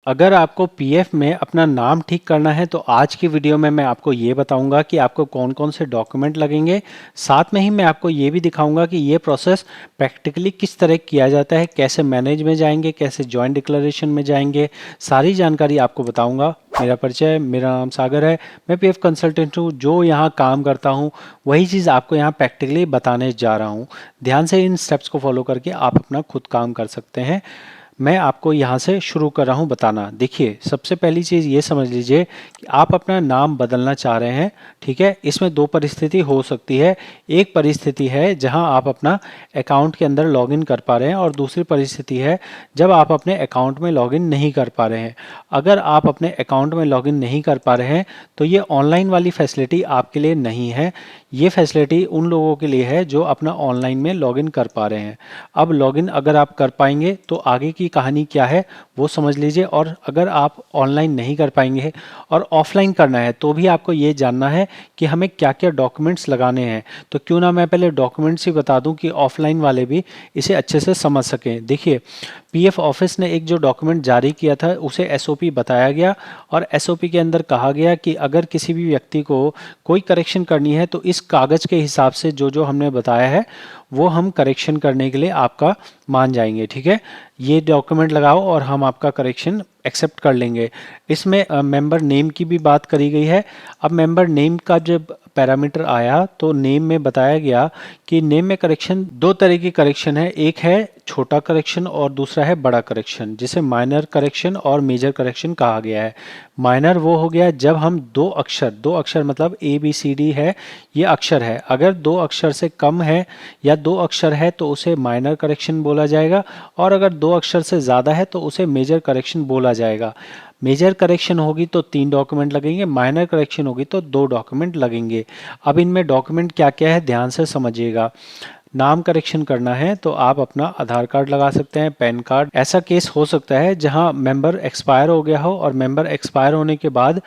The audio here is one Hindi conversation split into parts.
अगर आपको पीएफ में अपना नाम ठीक करना है तो आज की वीडियो में मैं आपको ये बताऊंगा कि आपको कौन कौन से डॉक्यूमेंट लगेंगे। साथ में ही मैं आपको ये भी दिखाऊंगा कि ये प्रोसेस प्रैक्टिकली किस तरह किया जाता है, कैसे मैनेज में जाएंगे, कैसे जॉइंट डिक्लेरेशन में जाएंगे, सारी जानकारी आपको बताऊंगा। मेरा परिचय, मेरा नाम सागर है, मैं पीएफ कंसल्टेंट हूँ। जो यहाँ काम करता हूँ वही चीज़ आपको यहाँ प्रैक्टिकली बताने जा रहा हूँ। ध्यान से इन स्टेप्स को फॉलो करके आप अपना खुद काम कर सकते हैं। मैं आपको यहाँ से शुरू कर रहा हूँ बताना। देखिए, सबसे पहली चीज़ ये समझ लीजिए कि आप अपना नाम बदलना चाह रहे हैं। ठीक है, इसमें दो परिस्थिति हो सकती है। एक परिस्थिति है जहाँ आप अपना अकाउंट के अंदर लॉगिन कर पा रहे हैं और दूसरी परिस्थिति है जब आप अपने अकाउंट में लॉगिन नहीं कर पा रहे हैं। अगर आप अपने अकाउंट में लॉगिन नहीं कर पा रहे हैं तो ये ऑनलाइन वाली फैसिलिटी आपके लिए नहीं है। ये फैसिलिटी उन लोगों के लिए है जो अपना ऑनलाइन में लॉगिन कर पा रहे हैं। अब लॉगिन अगर आप कर पाएंगे तो आगे की कहानी क्या है वो समझ लीजिए। और अगर आप ऑनलाइन नहीं कर पाएंगे और ऑफलाइन करना है तो भी आपको ये जानना है कि हमें क्या क्या डॉक्यूमेंट्स लगाने हैं। तो क्यों ना मैं पहले डॉक्यूमेंट्स ही बता दूं कि ऑफलाइन वाले भी इसे अच्छे से समझ सकें। देखिए, पीएफ ऑफिस ने एक जो डॉक्यूमेंट जारी किया था उसे एसओपी बताया गया और एसओपी के अंदर कहा गया कि अगर किसी भी व्यक्ति को कोई करेक्शन करनी है तो इस कागज़ के हिसाब से जो जो हमने बताया है वो हम करेक्शन करने के लिए आपका मान जाएंगे। ठीक है, ये डॉक्यूमेंट लगाओ और हम आपका करेक्शन एक्सेप्ट कर लेंगे। इसमें मेंबर नेम की भी बात करी गई है। अब मेंबर नेम का जब पैरामीटर आया तो नेम में बताया गया कि नेम में करेक्शन दो तरह की करेक्शन है। एक है छोटा करेक्शन और दूसरा है बड़ा करेक्शन, जिसे माइनर करेक्शन और मेजर करेक्शन कहा गया है। माइनर वो हो गया जब हम दो अक्षर मतलब ए बी सी डी है, ये अक्षर है, अगर दो अक्षर से कम है या दो अक्षर है तो उसे माइनर करेक्शन बोला जाएगा और अगर दो अक्षर से ज़्यादा है तो उसे मेजर करेक्शन बोला जाएगा। मेजर करेक्शन होगी तो 3 डॉक्यूमेंट लगेंगे, माइनर करेक्शन होगी तो 2 डॉक्यूमेंट लगेंगे। अब इनमें डॉक्यूमेंट क्या क्या है ध्यान से समझिएगा। नाम करेक्शन करना है तो आप अपना आधार कार्ड लगा सकते हैं, पैन कार्ड। ऐसा केस हो सकता है जहां मेंबर एक्सपायर हो गया हो और मेंबर एक्सपायर होने के बाद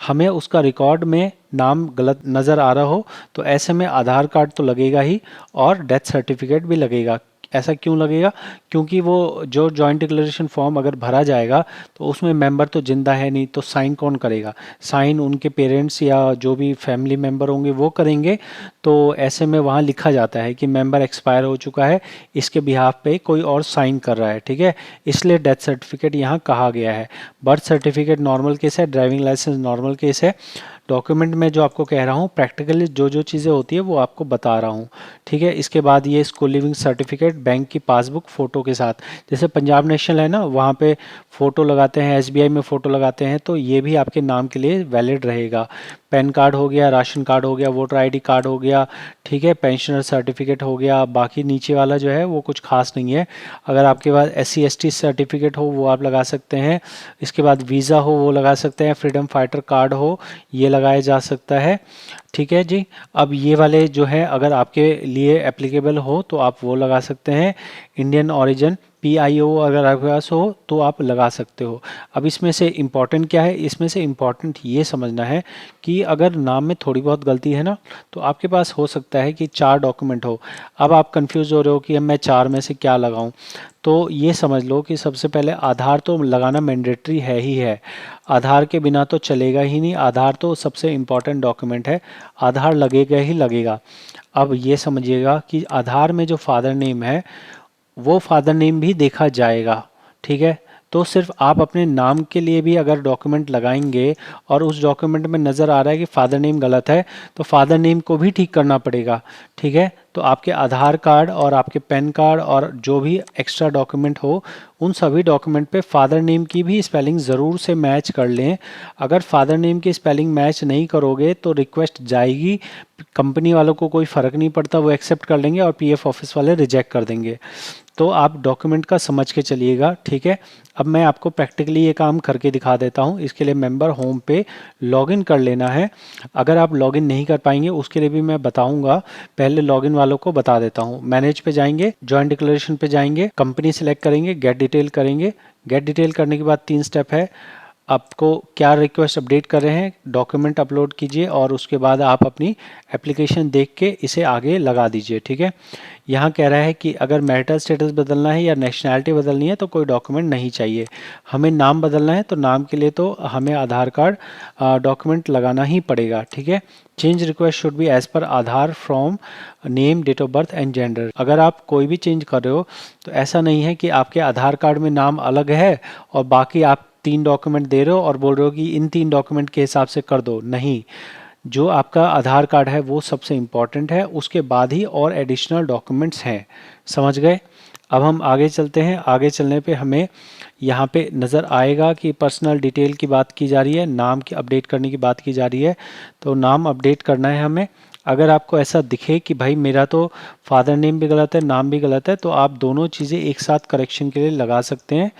हमें उसका रिकॉर्ड में नाम गलत नज़र आ रहा हो तो ऐसे में आधार कार्ड तो लगेगा ही और डेथ सर्टिफिकेट भी लगेगा। ऐसा क्यों लगेगा? क्योंकि वो जो जॉइंट डिक्लेरेशन फॉर्म अगर भरा जाएगा तो उसमें मेंबर तो जिंदा है नहीं, तो साइन कौन करेगा? साइन उनके पेरेंट्स या जो भी फैमिली मेंबर होंगे वो करेंगे। तो ऐसे में वहाँ लिखा जाता है कि मेंबर एक्सपायर हो चुका है, इसके बिहाफ पे कोई और साइन कर रहा है। ठीक है, इसलिए डेथ सर्टिफिकेट यहाँ कहा गया है। बर्थ सर्टिफिकेट नॉर्मल केस है, ड्राइविंग लाइसेंस नॉर्मल केस है। डॉक्यूमेंट में जो आपको कह रहा हूँ प्रैक्टिकली जो जो चीज़ें होती है वो आपको बता रहा हूँ। ठीक है, इसके बाद ये स्कूल लिविंग सर्टिफिकेट, बैंक की पासबुक फ़ोटो के साथ, जैसे पंजाब नेशनल है ना वहाँ पे फ़ोटो लगाते हैं, एसबीआई में फ़ोटो लगाते हैं, तो ये भी आपके नाम के लिए वैलिड रहेगा। पैन कार्ड हो गया, राशन कार्ड हो गया, वोटर आईडी कार्ड हो गया। ठीक है, पेंशनर सर्टिफिकेट हो गया। बाकी नीचे वाला जो है वो कुछ खास नहीं है। अगर आपके पास एससी एसटी सर्टिफिकेट हो वो आप लगा सकते हैं। इसके बाद वीज़ा हो वो लगा सकते हैं। फ्रीडम फाइटर कार्ड हो ये लगाया जा सकता है। ठीक है जी। अब ये वाले जो है अगर आपके लिए एप्लीकेबल हो तो आप वो लगा सकते हैं। इंडियन ओरिजिन PIO अगर आपके पास हो तो आप लगा सकते हो। अब इसमें से इम्पॉर्टेंट क्या है? इसमें से इम्पॉर्टेंट ये समझना है कि अगर नाम में थोड़ी बहुत गलती है ना तो आपके पास हो सकता है कि 4 डॉक्यूमेंट हो। अब आप कंफ्यूज हो रहे हो कि अब मैं 4 में से क्या लगाऊं, तो ये समझ लो कि सबसे पहले आधार तो लगाना मैंडेटरी है ही है। आधार के बिना तो चलेगा ही नहीं, आधार तो सबसे इम्पॉर्टेंट डॉक्यूमेंट है, आधार लगेगा ही लगेगा। अब ये समझिएगा कि आधार में जो फादर नेम है वो फादर नेम भी देखा जाएगा। ठीक है, तो सिर्फ आप अपने नाम के लिए भी अगर डॉक्यूमेंट लगाएंगे और उस डॉक्यूमेंट में नज़र आ रहा है कि फादर नेम गलत है तो फादर नेम को भी ठीक करना पड़ेगा। ठीक है, तो आपके आधार कार्ड और आपके पैन कार्ड और जो भी एक्स्ट्रा डॉक्यूमेंट हो उन सभी डॉक्यूमेंट पे फादर नेम की भी स्पेलिंग ज़रूर से मैच कर लें। अगर फादर नेम की स्पेलिंग मैच नहीं करोगे तो रिक्वेस्ट जाएगी, कंपनी वालों को कोई फ़र्क नहीं पड़ता, वो एक्सेप्ट कर लेंगे और पीएफ ऑफिस वाले रिजेक्ट कर देंगे। तो आप डॉक्यूमेंट का समझ के चलिएगा। ठीक है, अब मैं आपको प्रैक्टिकली ये काम करके दिखा देता हूँ। इसके लिए मेंबर होम पे लॉगिन कर लेना है। अगर आप लॉगिन नहीं कर पाएंगे उसके लिए भी मैं बताऊंगा, पहले लॉगिन वालों को बता देता हूँ। मैनेज पे जाएंगे, जॉइंट डिक्लेरेशन पे जाएंगे, कंपनी सेलेक्ट करेंगे, गेट डिटेल करेंगे। गेट डिटेल करने के बाद 3 स्टेप है। आपको क्या रिक्वेस्ट अपडेट कर रहे हैं, डॉक्यूमेंट अपलोड कीजिए और उसके बाद आप अपनी एप्लीकेशन देख के इसे आगे लगा दीजिए। ठीक है, यहाँ कह रहा है कि अगर मैरिटल स्टेटस बदलना है या नेशनैलिटी बदलनी है तो कोई डॉक्यूमेंट नहीं चाहिए। हमें नाम बदलना है तो नाम के लिए तो हमें आधार कार्ड डॉक्यूमेंट लगाना ही पड़ेगा। ठीक है, change request should be as per Aadhaar from name, date of birth and gender. अगर आप कोई भी चेंज कर रहे हो तो ऐसा नहीं है कि आपके आधार कार्ड में नाम अलग है और बाकी आप 3 डॉक्यूमेंट दे रहे हो और बोल रहे हो कि इन 3 डॉक्यूमेंट के हिसाब से कर दो। नहीं, जो आपका आधार कार्ड है वो सबसे इम्पॉर्टेंट है, उसके बाद ही और एडिशनल डॉक्यूमेंट्स हैं। समझ गए? अब हम आगे चलते हैं। आगे चलने पे हमें यहाँ पे नज़र आएगा कि पर्सनल डिटेल की बात की जा रही है, नाम की अपडेट करने की बात की जा रही है। तो नाम अपडेट करना है हमें। अगर आपको ऐसा दिखे कि भाई मेरा तो फादर नेम भी गलत है, नाम भी गलत है, तो आप दोनों चीज़ें एक साथ करेक्शन के लिए लगा सकते हैं।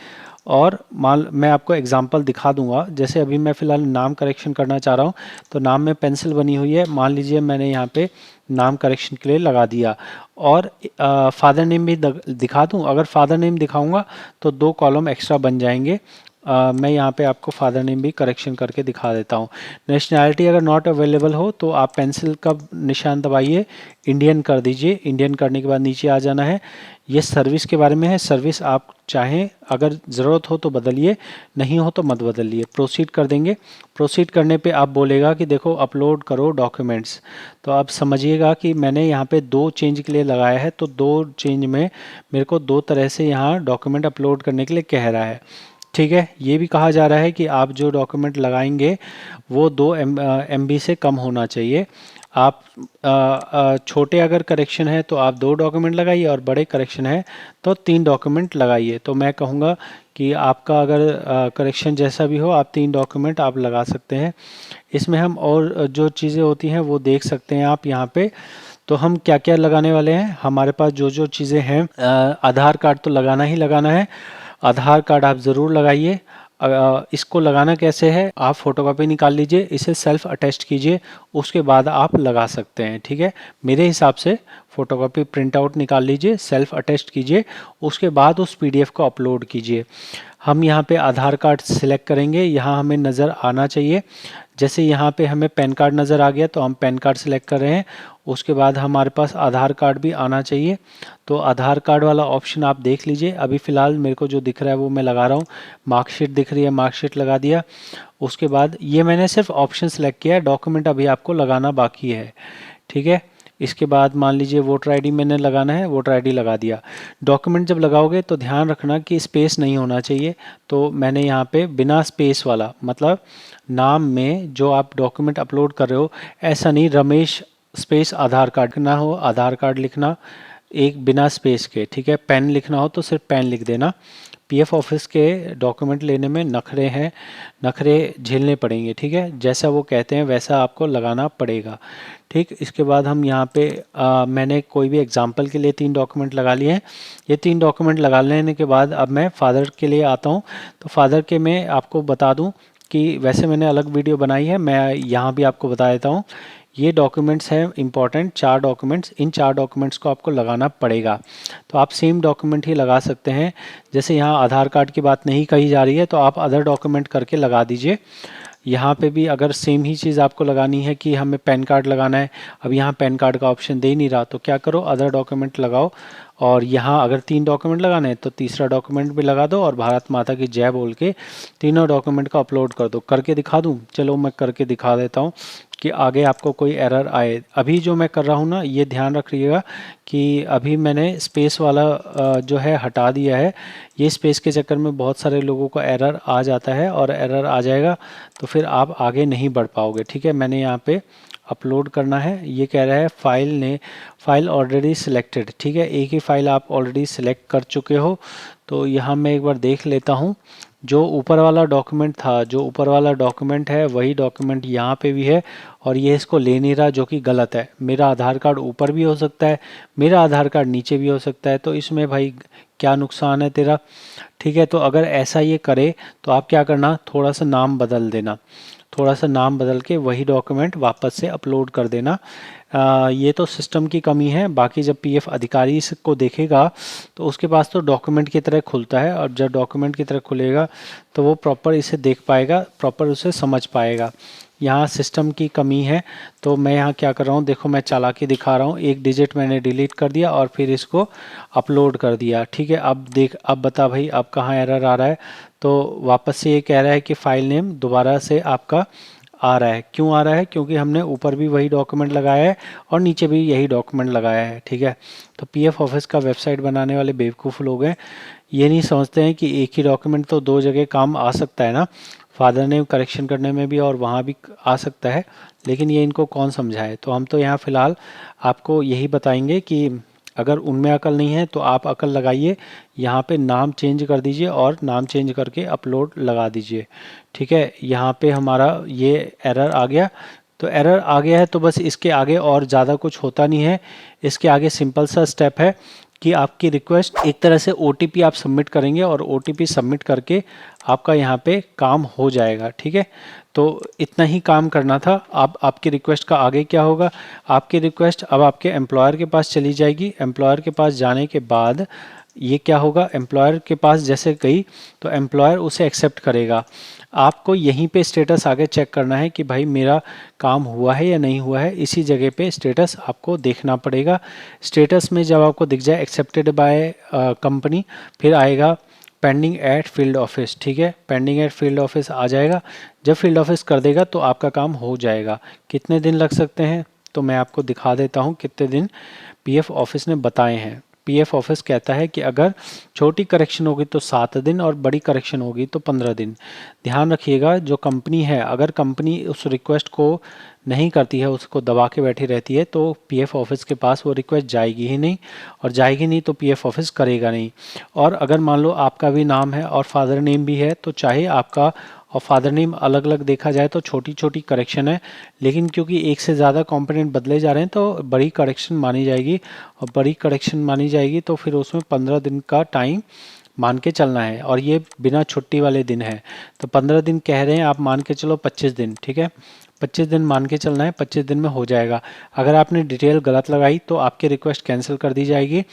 और मैं आपको एग्जांपल दिखा दूंगा। जैसे अभी मैं फ़िलहाल नाम करेक्शन करना चाह रहा हूँ तो नाम में पेंसिल बनी हुई है, मान लीजिए मैंने यहाँ पे नाम करेक्शन के लिए लगा दिया। और फादर नेम भी दिखा दूँ। अगर फादर नेम दिखाऊंगा तो 2 कॉलम एक्स्ट्रा बन जाएंगे। मैं यहाँ पे आपको फादर नेम भी करेक्शन करके दिखा देता हूँ। नेशनैलिटी अगर नॉट अवेलेबल हो तो आप पेंसिल का निशान दबाइए, इंडियन कर दीजिए। इंडियन करने के बाद नीचे आ जाना है। ये सर्विस के बारे में है। सर्विस आप चाहें अगर ज़रूरत हो तो बदलिए, नहीं हो तो मत बदलिए। प्रोसीड कर देंगे। प्रोसीड करने पे आप बोलेगा कि देखो अपलोड करो डॉक्यूमेंट्स। तो आप समझिएगा कि मैंने यहाँ पे 2 चेंज के लिए लगाया है, तो 2 चेंज में मेरे को 2 तरह से यहाँ डॉक्यूमेंट अपलोड करने के लिए कह रहा है। ठीक है, ये भी कहा जा रहा है कि आप जो डॉक्यूमेंट लगाएंगे वो 2 MB से कम होना चाहिए। आप छोटे अगर करेक्शन है तो आप 2 डॉक्यूमेंट लगाइए और बड़े करेक्शन है तो 3 डॉक्यूमेंट लगाइए। तो मैं कहूँगा कि आपका अगर करेक्शन जैसा भी हो आप 3 डॉक्यूमेंट आप लगा सकते हैं। इसमें हम और जो चीज़ें होती हैं वो देख सकते हैं आप यहाँ पे। तो हम क्या क्या लगाने वाले हैं, हमारे पास जो जो चीज़ें हैं, आधार कार्ड तो लगाना ही लगाना है। आधार कार्ड आप ज़रूर लगाइए। इसको लगाना कैसे है, आप फोटोकॉपी निकाल लीजिए, इसे सेल्फ अटेस्ट कीजिए, उसके बाद आप लगा सकते हैं। ठीक है, मेरे हिसाब से फोटोकॉपी प्रिंट आउट निकाल लीजिए, सेल्फ अटेस्ट कीजिए, उसके बाद उस PDF को अपलोड कीजिए। हम यहाँ पे आधार कार्ड सिलेक्ट करेंगे, यहाँ हमें नज़र आना चाहिए। जैसे यहाँ पे हमें पैन कार्ड नज़र आ गया तो हम पैन कार्ड सिलेक्ट कर रहे हैं। उसके बाद हमारे पास आधार कार्ड भी आना चाहिए। तो आधार कार्ड वाला ऑप्शन आप देख लीजिए। अभी फ़िलहाल मेरे को जो दिख रहा है वो मैं लगा रहा हूँ। मार्कशीट दिख रही है, मार्कशीट लगा दिया। उसके बाद ये मैंने सिर्फ ऑप्शन सेलेक्ट किया है, डॉक्यूमेंट अभी आपको लगाना बाकी है। ठीक है, इसके बाद मान लीजिए वोटर ID मैंने लगाना है, वोटर ID लगा दिया। डॉक्यूमेंट जब लगाओगे तो ध्यान रखना कि स्पेस नहीं होना चाहिए। तो मैंने यहाँ पे बिना स्पेस वाला, मतलब नाम में जो आप डॉक्यूमेंट अपलोड कर रहे हो ऐसा नहीं रमेश स्पेस आधार कार्ड ना हो, आधार कार्ड लिखना एक बिना स्पेस के। ठीक है, पेन लिखना हो तो सिर्फ पेन लिख देना। PF ऑफिस के डॉक्यूमेंट लेने में नखरे हैं, नखरे झेलने पड़ेंगे। ठीक है, जैसा वो कहते हैं वैसा आपको लगाना पड़ेगा। ठीक, इसके बाद हम यहाँ पे मैंने कोई भी एग्जांपल के लिए 3 डॉक्यूमेंट लगा लिए हैं। ये 3 डॉक्यूमेंट लगा लेने के बाद अब मैं फादर के लिए आता हूँ। तो फादर के मैं आपको बता दूँ कि वैसे मैंने अलग वीडियो बनाई है, मैं यहाँ भी आपको बता देता हूँ। ये डॉक्यूमेंट्स हैं इंपॉर्टेंट, 4 डॉक्यूमेंट्स, इन 4 डॉक्यूमेंट्स को आपको लगाना पड़ेगा। तो आप सेम डॉक्यूमेंट ही लगा सकते हैं। जैसे यहाँ आधार कार्ड की बात नहीं कही जा रही है तो आप अदर डॉक्यूमेंट करके लगा दीजिए। यहाँ पे भी अगर सेम ही चीज़ आपको लगानी है कि हमें पैन कार्ड लगाना है, अब यहाँ पैन कार्ड का ऑप्शन दे नहीं रहा, तो क्या करो अदर डॉक्यूमेंट लगाओ। और यहाँ अगर 3 डॉक्यूमेंट लगाने हैं तो तीसरा डॉक्यूमेंट भी लगा दो और भारत माता की जय बोल के तीनों डॉक्यूमेंट का अपलोड कर दो। करके दिखा दूँ? चलो मैं करके दिखा देता हूँ कि आगे आपको कोई एरर आए। अभी जो मैं कर रहा हूँ ना, ये ध्यान रखिएगा कि अभी मैंने स्पेस वाला जो है हटा दिया है। ये स्पेस के चक्कर में बहुत सारे लोगों को एरर आ जाता है और एरर आ जाएगा तो फिर आप आगे नहीं बढ़ पाओगे। ठीक है, मैंने यहाँ पे अपलोड करना है, ये कह रहा है फाइल ऑलरेडी सिलेक्टेड। ठीक है, एक ही फाइल आप ऑलरेडी सिलेक्ट कर चुके हो। तो यहाँ मैं एक बार देख लेता हूँ, जो ऊपर वाला डॉक्यूमेंट था, जो ऊपर वाला डॉक्यूमेंट है वही डॉक्यूमेंट यहाँ पे भी है और ये इसको ले नहीं रहा, जो कि गलत है। मेरा आधार कार्ड ऊपर भी हो सकता है, मेरा आधार कार्ड नीचे भी हो सकता है, तो इसमें भाई क्या नुकसान है तेरा। ठीक है, तो अगर ऐसा ये करे तो आप क्या करना, थोड़ा सा नाम बदल देना। थोड़ा सा नाम बदल के वही डॉक्यूमेंट वापस से अपलोड कर देना। ये तो सिस्टम की कमी है, बाकी जब पीएफ अधिकारी इसको देखेगा तो उसके पास तो डॉक्यूमेंट की तरह खुलता है, और जब डॉक्यूमेंट की तरह खुलेगा तो वो प्रॉपर इसे देख पाएगा, प्रॉपर उसे समझ पाएगा। यहाँ सिस्टम की कमी है, तो मैं यहाँ क्या कर रहा हूँ, देखो मैं चालाकी दिखा रहा हूँ, एक डिजिट मैंने डिलीट कर दिया और फिर इसको अपलोड कर दिया। ठीक है, अब देख, अब बता भाई अब कहाँ एरर आ रहा है। तो वापस से ये कह रहा है कि फाइल नेम दोबारा से आपका आ रहा है। क्यों आ रहा है? क्योंकि हमने ऊपर भी वही डॉक्यूमेंट लगाया है और नीचे भी यही डॉक्यूमेंट लगाया है। ठीक है, तो पीएफ ऑफिस का वेबसाइट बनाने वाले बेवकूफ़ लोग हैं, ये नहीं समझते हैं कि एक ही डॉक्यूमेंट तो दो जगह काम आ सकता है ना, फादर नेम करेक्शन करने में भी और वहाँ भी आ सकता है, लेकिन ये इनको कौन समझाए। तो हम तो यहाँ फ़िलहाल आपको यही बताएंगे कि अगर उनमें अकल नहीं है तो आप अकल लगाइए, यहाँ पे नाम चेंज कर दीजिए और नाम चेंज करके अपलोड लगा दीजिए। ठीक है, यहाँ पे हमारा ये एरर आ गया, तो एरर आ गया है तो बस इसके आगे और ज़्यादा कुछ होता नहीं है। इसके आगे सिंपल सा स्टेप है कि आपकी रिक्वेस्ट एक तरह से ओटीपी आप सबमिट करेंगे और ओटीपी सबमिट करके आपका यहाँ पे काम हो जाएगा। ठीक है, तो इतना ही काम करना था। अब आपकी रिक्वेस्ट का आगे क्या होगा, आपकी रिक्वेस्ट अब आपके एम्प्लॉयर के पास चली जाएगी। एम्प्लॉयर के पास जाने के बाद ये क्या होगा, एम्प्लॉयर के पास जैसे गई तो एम्प्लॉयर उसे एक्सेप्ट करेगा। आपको यहीं पे स्टेटस आगे चेक करना है कि भाई मेरा काम हुआ है या नहीं हुआ है, इसी जगह पे स्टेटस आपको देखना पड़ेगा। स्टेटस में जब आपको दिख जाए एक्सेप्टेड बाय कंपनी, फिर आएगा पेंडिंग एट फील्ड ऑफिस। ठीक है, पेंडिंग एट फील्ड ऑफिस आ जाएगा, जब फील्ड ऑफिस कर देगा तो आपका काम हो जाएगा। कितने दिन लग सकते हैं, तो मैं आपको दिखा देता हूँ कितने दिन पीएफ ऑफिस ने बताए हैं। पीएफ ऑफिस कहता है कि अगर छोटी करेक्शन होगी तो 7 दिन और बड़ी करेक्शन होगी तो 15 दिन। ध्यान रखिएगा, जो कंपनी है अगर कंपनी उस रिक्वेस्ट को नहीं करती है, उसको दबा के बैठी रहती है, तो पीएफ ऑफिस के पास वो रिक्वेस्ट जाएगी ही नहीं, और जाएगी नहीं तो पीएफ ऑफिस करेगा नहीं। और अगर मान लो आपका भी नाम है और फादर नेम भी है, तो चाहे आपका और फादर नेम अलग अलग देखा जाए तो छोटी छोटी करेक्शन है, लेकिन क्योंकि एक से ज़्यादा कंपोनेंट बदले जा रहे हैं तो बड़ी करेक्शन मानी जाएगी, और बड़ी करेक्शन मानी जाएगी तो फिर उसमें 15 दिन का टाइम मान के चलना है, और ये बिना छुट्टी वाले दिन है। तो 15 दिन कह रहे हैं, आप मान के चलो 25 दिन। ठीक है, 25 दिन मान के चलना है, 25 दिन में हो जाएगा। अगर आपने डिटेल गलत लगाई तो आपकी रिक्वेस्ट कैंसिल कर दी जाएगी,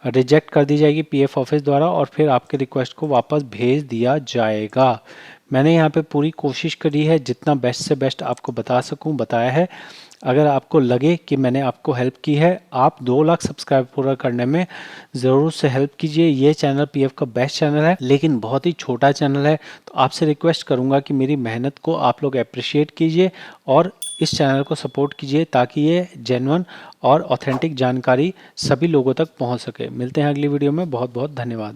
रिजेक्ट कर दी जाएगी पीएफ ऑफिस द्वारा, और फिर आपके रिक्वेस्ट को वापस भेज दिया जाएगा। मैंने यहाँ पे पूरी कोशिश करी है, जितना बेस्ट से बेस्ट आपको बता सकूँ बताया है। अगर आपको लगे कि मैंने आपको हेल्प की है, आप 2 लाख सब्सक्राइब पूरा करने में ज़रूर से हेल्प कीजिए। ये चैनल पीएफ का बेस्ट चैनल है, लेकिन बहुत ही छोटा चैनल है, तो आपसे रिक्वेस्ट करूँगा कि मेरी मेहनत को आप लोग अप्रिशिएट कीजिए और इस चैनल को सपोर्ट कीजिए, ताकि ये जेन्युइन और ऑथेंटिक जानकारी सभी लोगों तक पहुँच सके। मिलते हैं अगली वीडियो में, बहुत बहुत धन्यवाद।